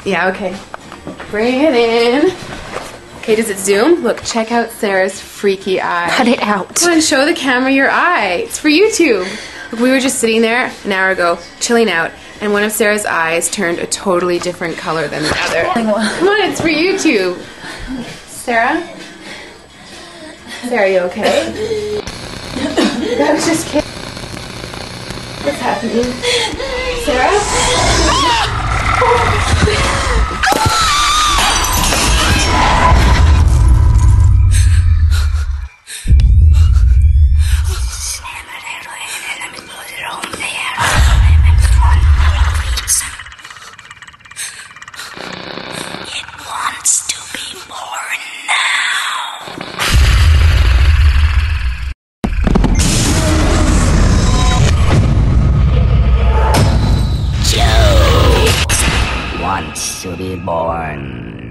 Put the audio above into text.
Yeah, okay. Bring it in. Okay, does it zoom? Look, check out Sarah's freaky eye. Cut it out. Come on, show the camera your eye. It's for YouTube. Look, we were just sitting there an hour ago, chilling out, and one of Sarah's eyes turned a totally different color than the other. Come on, it's for YouTube. Sarah? Sarah, you okay? I was just kidding. What's happening? Sarah? It wants to be born now. Joe wants to be born